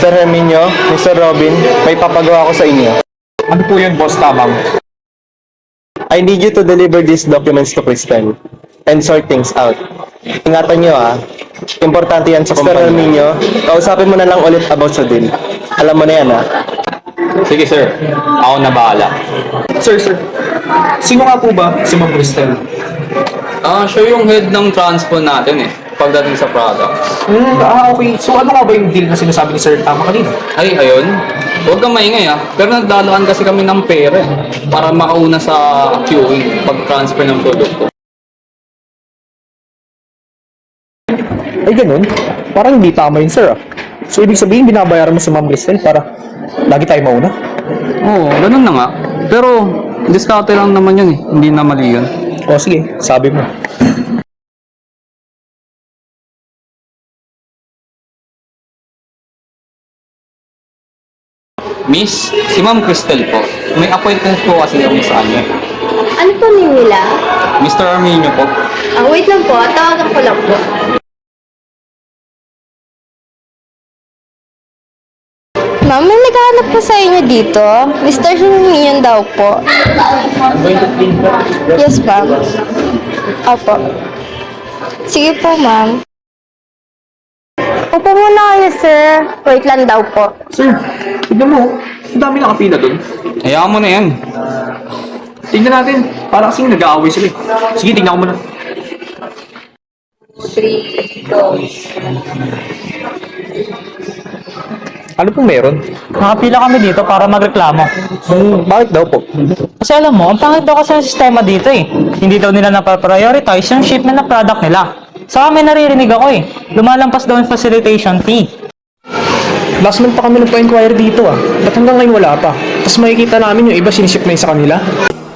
Mr. Herminio, Mr. Robin, may papagawa ko sa inyo. Ano po yun, boss Tabang? I need you to deliver these documents to Cristel and sort things out. Ingatan nyo importante yan sa Mr. Herminio, kausapin mo na lang ulit about sa deal. Alam mo na yan Sige sir, ako na bahala. Sir, sino nga po ba si Ma'am Cristel? Siya yung head ng transpo natin pagdating sa product. Okay. So ano nga ba yung deal na sinasabi ni Sir Tama kanina? Ay, ayun. Huwag kang maingay Pero nagdalaan kasi kami ng pera para makauna sa queuing pag-transfer ng produkto. Ay, ganun. Parang hindi tama yun, sir. So, ibig sabihin, binabayaran mo si Ma'am Cristel para lagi tayo mauna? Oo, ganun na nga. Pero, discount lang naman yun Hindi na mali yun. O, sige. Sabi mo. Miss, si Ma'am Cristel po. May appointment po kasi kami sa kanya. Ano po nila? Mr. Arminio po. Wait lang po, tawagan ko lang po. Ma'am, may naghahanap po sa inyo dito. Mr. Himian daw po. Yes, ma'am. Opo. Sige po, ma'am. Upo muna kayo, sir. Wait lang daw po. Sir, tignan mo. Ang dami nakapila dun. Hayaan mo na yan. Tignan natin. Para kasing nag-aaway sila. Sige, tignan ko muna. 3, 2. Ano pong meron? Nakapila kami dito para magreklamo. Bakit daw po? Kasi alam mo, ang pangit daw kasi ang sistema dito Hindi daw nila napaprioritize yung shipment na product nila. Sa amin naririnig ako Lumalampas daw yung facilitation fee. Last month pa kami nagpa-inquire dito Ba't hanggang ngayon wala pa? Tapos makikita namin yung iba siniship na yun sa kanila.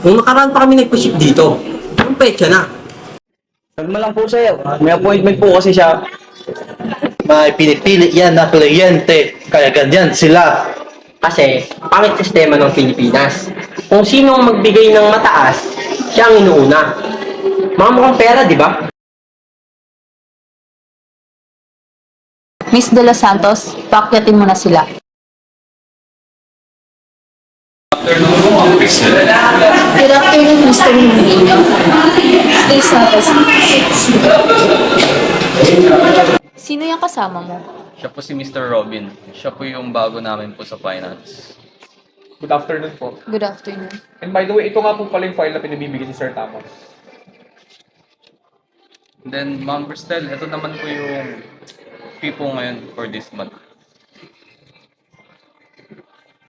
Nung nakaraan pa kami nagpa-ship dito, yung petsa na. Kalma lang po sir. May appointment po kasi siya. May pinipili yan na kliyente. Kaya ganyan sila. Kasi, pangit sistema ng Pilipinas. Kung sinong magbigay ng mataas, siya ang inuuna. Mga mukhang pera, di ba? Miss De Los Santos, paakyatin mo na sila. Good afternoon, Mr. Himian. Stay Santos. Sino yung kasama mo? Siya po si Mr. Robin. Siya po yung bago namin po sa finance. Good afternoon po. Good afternoon. And by the way, ito nga po pala yung file na pinabibigyan ni Sir Tama. Then, Ma'am Cristel, ito naman po yung fee po ngayon for this month.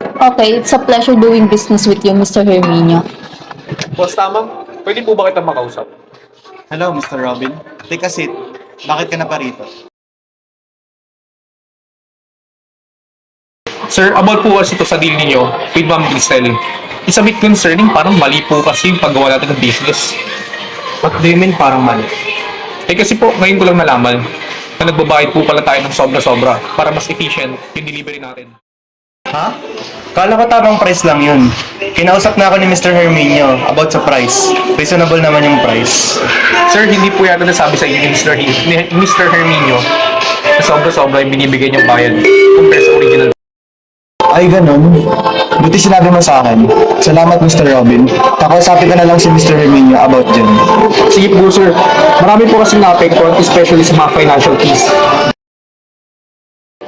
Okay, it's a pleasure doing business with you, Mr. Herminio. Boss Tama, pwede po ba kitang makausap? Hello, Mr. Robin. Take a seat. Bakit ka na pa rito? Sir, about po kasi ito sa deal ninyo with Ma'am Cristel. It's a bit concerning, parang mali po kasi yung paggawa natin ng business. What do you mean parang mali? Kasi po, ngayon ko lang nalaman na nagbabayad po pala tayo ng sobra-sobra para mas efficient yung delivery natin. Ha? Kala ko tamang price lang yun. Kinausap na ako ni Mr. Herminio about sa price. Reasonable naman yung price. Sir, hindi po yata nasabi sa inyo ni Mr. Herminio na sobra-sobra yung binibigay niyong bayad compared sa original. Ay, ganun. Buti sinabi mo sa akin. Salamat, Mr. Robin. Kakausapin ka na lang si Mr. Herminio about dyan. Sige po, sir. Marami po kasing naapektuhan, especially sa mga financial keys.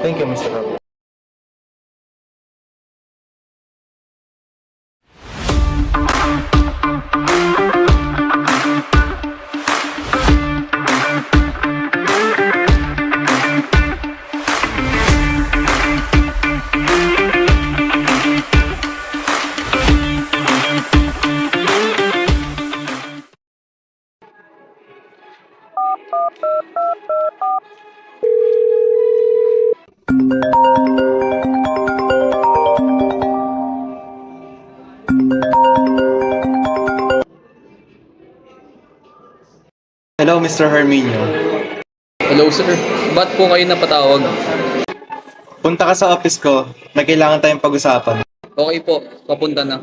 Thank you, Mr. Robin. Hello, Mr. Herminio. Hello sir, ba't po kayo napatawag? Punta ka sa office ko. May kailangan tayong pag-usapan. Okay po, papunta na.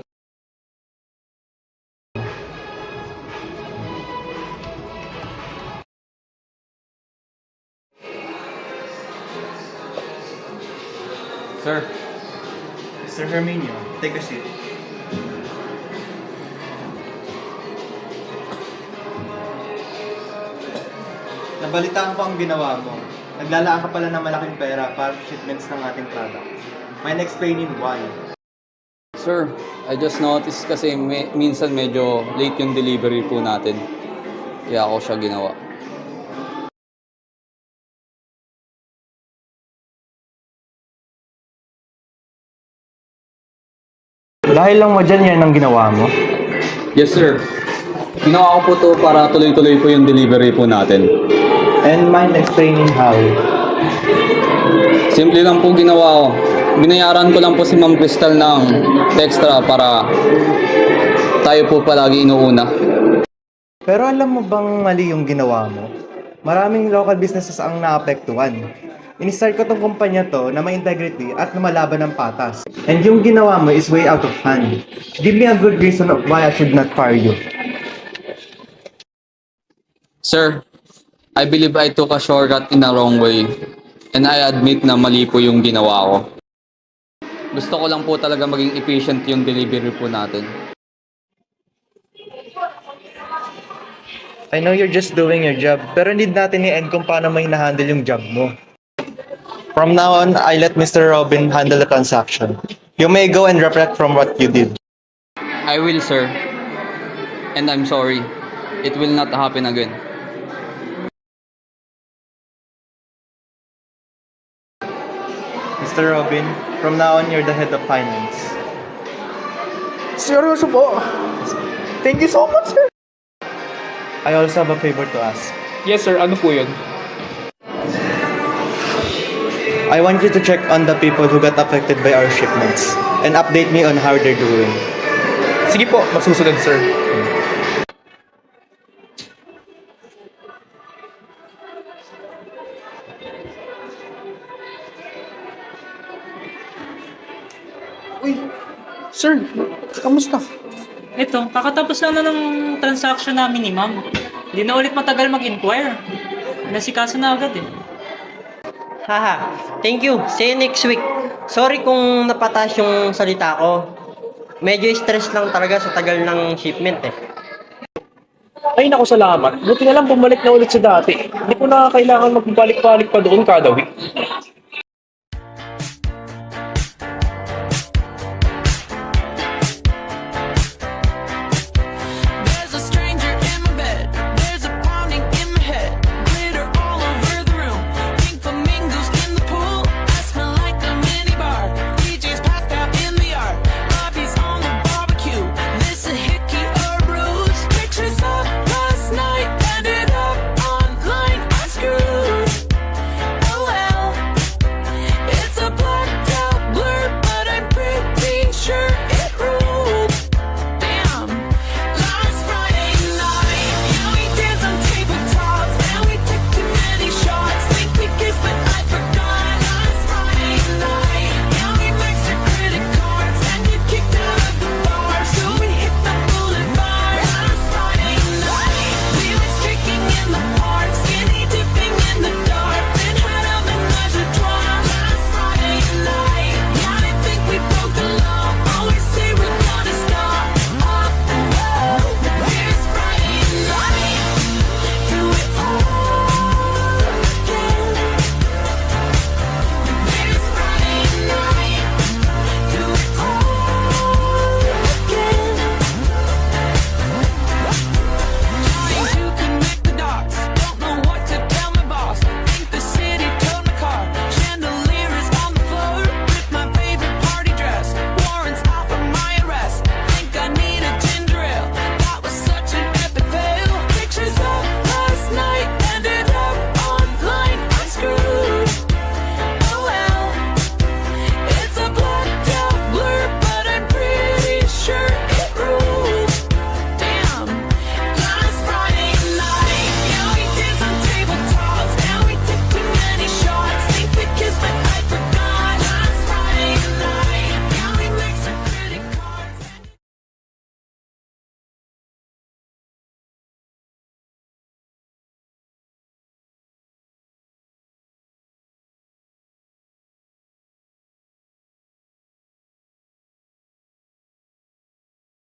Sir, Mr. Herminio, take a seat. Nabalitaan ko ang ginawa mo. Naglalaan ka pala ng malaking pera para sa shipments ng ating product. Mind explaining why? Sir, I just noticed kasi minsan medyo late yung delivery po natin. Kaya ako siya ginawa. Dahil lang mo dyan, yan ang ginawa mo. Yes, sir. Ginawa ko po to para tuloy-tuloy po yung delivery po natin. And mind explaining how? Simple lang po ginawa ko. Binayaran ko lang po si Ma'am Crystal ng extra para tayo po palagi inuuna. Pero alam mo bang mali yung ginawa mo? Maraming local businesses ang naapektuhan. In-start ko tong kumpanya to na may integrity at lumalaban ng patas. And yung ginawa mo is way out of hand. Give me a good reason of why I should not fire you. Sir, I believe I took a shortcut in a wrong way. And I admit na mali po yung ginawa ko. Gusto ko lang po talaga maging efficient yung delivery po natin. I know you're just doing your job, pero need natin i-end kung paano mo hinahandle yung job mo. From now on, I let Mr. Robin handle the transaction. You may go and reflect from what you did. I will, sir. And I'm sorry. It will not happen again. Mr. Robin, from now on, you're the head of finance. Seryoso po. Thank you so much, sir. I also have a favor to ask. Yes, sir. Ano po yun? I want you to check on the people who got affected by our shipments and update me on how they're doing. Sige po, masusunod, sir. Uy, sir, kamusta? Ito, kakatapos lang na ng transaction namin ni ma'am. Hindi na ulit matagal mag-inquire. Nasikaso na agad eh. Haha, thank you. See you next week. Sorry kung napatas yung salita ko. Medyo stress lang talaga sa tagal ng shipment eh. Ay, naku, salamat. Buti na lang bumalik na ulit sa dati. Hindi ko na kailangan magbalik-balik pa doon kada week.